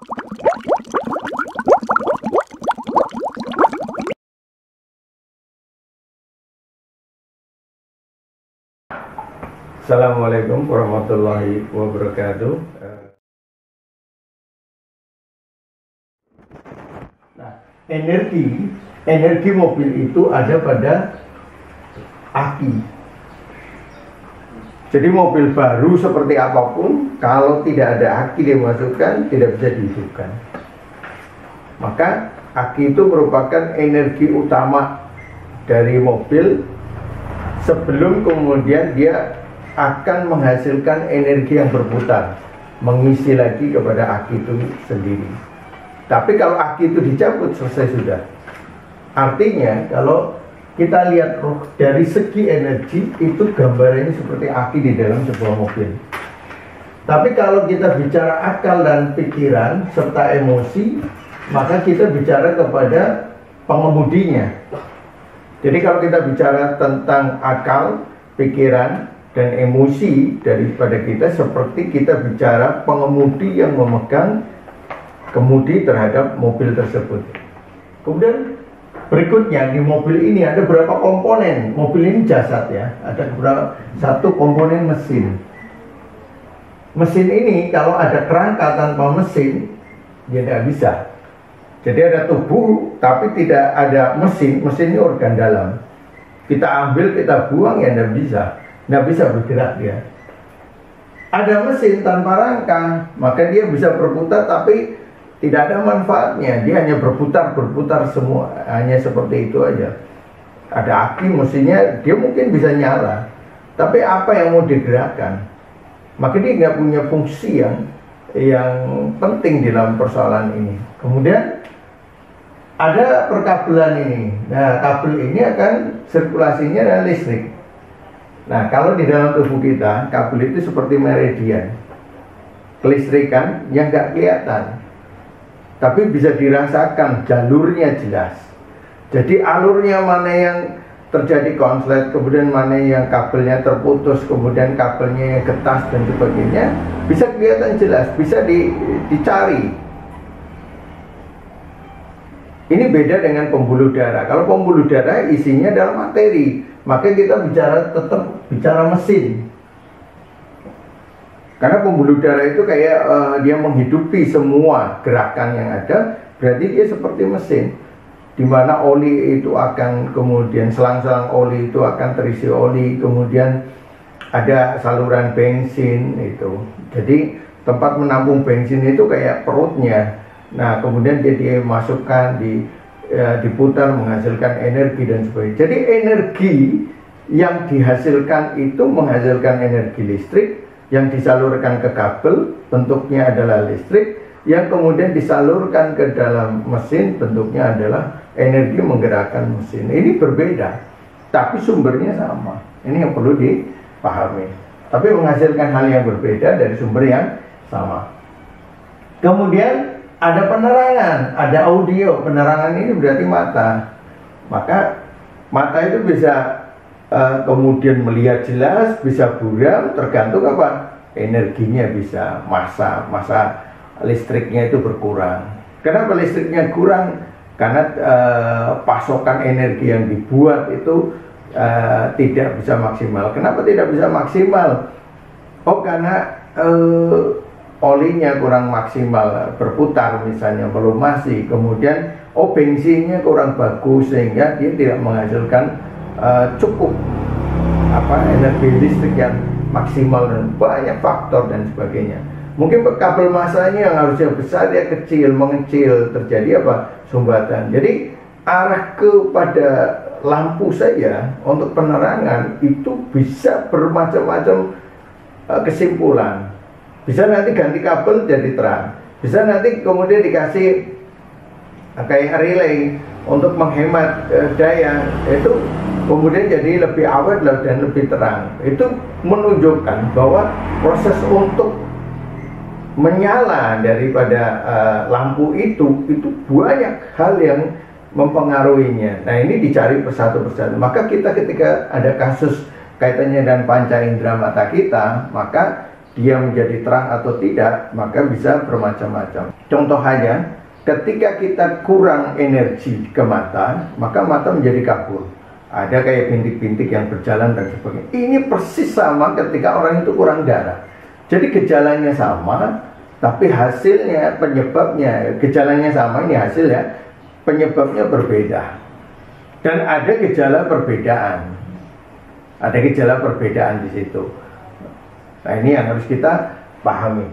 Assalamualaikum warahmatullahi wabarakatuh. Nah, energi mobil itu ada pada aki. Jadi mobil baru seperti apapun, kalau tidak ada aki dimasukkan, tidak bisa dihidupkan. Maka aki itu merupakan energi utama dari mobil sebelum kemudian dia akan menghasilkan energi yang berputar, mengisi lagi kepada aki itu sendiri. Tapi kalau aki itu dicabut, selesai sudah. Artinya kalau kita lihat dari segi energi, itu gambarannya seperti aki di dalam sebuah mobil. Tapi kalau kita bicara akal dan pikiran serta emosi, maka kita bicara kepada pengemudinya. Jadi kalau kita bicara tentang akal, pikiran, dan emosi daripada kita, seperti kita bicara pengemudi yang memegang kemudi terhadap mobil tersebut. Kemudian berikutnya di mobil ini ada berapa komponen. Mobil ini jasad ya, ada berapa, satu komponen mesin. Mesin ini kalau ada kerangka tanpa mesin, dia tidak bisa. Jadi ada tubuh tapi tidak ada mesin. Mesin ini organ dalam. Kita ambil, kita buang, ya tidak bisa. Nggak bisa bergerak dia. Ada mesin tanpa rangka, maka dia bisa berputar tapi tidak ada manfaatnya. Dia hanya berputar semua, hanya seperti itu aja. Ada aki, mesinnya dia mungkin bisa nyala, tapi apa yang mau digerakkan? Maka dia nggak punya fungsi yang penting dalam persoalan ini. Kemudian ada perkabelan ini. Nah, kabel ini akan sirkulasinya adalah listrik. Nah, kalau di dalam tubuh kita, kabel itu seperti meridian, kelistrikan yang nggak kelihatan, tapi bisa dirasakan, jalurnya jelas. Jadi alurnya mana yang terjadi konslet, kemudian mana yang kabelnya terputus, kemudian kabelnya yang getas dan sebagainya, bisa kelihatan jelas, bisa dicari. Ini beda dengan pembuluh darah. Kalau pembuluh darah isinya adalah materi, maka kita tetap bicara mesin. Karena pembuluh darah itu kayak dia menghidupi semua gerakan yang ada, berarti dia seperti mesin. Di mana oli itu akan kemudian selang-selang oli itu akan terisi oli, kemudian ada saluran bensin itu. Jadi tempat menampung bensin itu kayak perutnya. Nah, kemudian dia dimasukkan, diputar menghasilkan energi dan sebagainya. Jadi energi yang dihasilkan itu menghasilkan energi listrik yang disalurkan ke kabel, bentuknya adalah listrik, yang kemudian disalurkan ke dalam mesin, bentuknya adalah energi menggerakkan mesin. Ini berbeda, tapi sumbernya sama. Ini yang perlu dipahami. Tapi menghasilkan hal yang berbeda dari sumber yang sama. Kemudian ada penerangan, ada audio. Penerangan ini berarti mata. Maka mata itu bisa kemudian melihat jelas, bisa buram, tergantung apa? Energinya bisa, masa listriknya itu berkurang. Kenapa listriknya kurang? Karena pasokan energi yang dibuat itu tidak bisa maksimal. Kenapa tidak bisa maksimal? Oh, karena olinya kurang maksimal berputar, misalnya melumasi, kemudian bensinnya kurang bagus sehingga dia tidak menghasilkan cukup energi listrik yang maksimal, dan banyak faktor dan sebagainya. Mungkin kabel masanya yang harusnya besar dia kecil, mengecil, terjadi sumbatan. Jadi arah kepada lampu saja untuk penerangan itu bisa bermacam-macam kesimpulan. Bisa nanti ganti kabel jadi terang, bisa nanti kemudian dikasih kayak relay untuk menghemat daya, itu kemudian jadi lebih awet dan lebih terang. Itu menunjukkan bahwa proses untuk menyala daripada lampu itu banyak hal yang mempengaruhinya. Nah, ini dicari persatu. Maka kita ketika ada kasus kaitannya dengan panca indera mata kita, maka dia menjadi terang atau tidak, maka bisa bermacam-macam. Contoh hanya, ketika kita kurang energi ke mata, maka mata menjadi kabur. Ada kayak bintik-bintik yang berjalan dan sebagainya. Ini persis sama ketika orang itu kurang darah. Jadi gejalanya sama, tapi hasilnya, penyebabnya, gejalanya sama, ini hasilnya, penyebabnya berbeda. Dan ada gejala perbedaan. Ada gejala perbedaan di situ. Nah, ini yang harus kita pahami.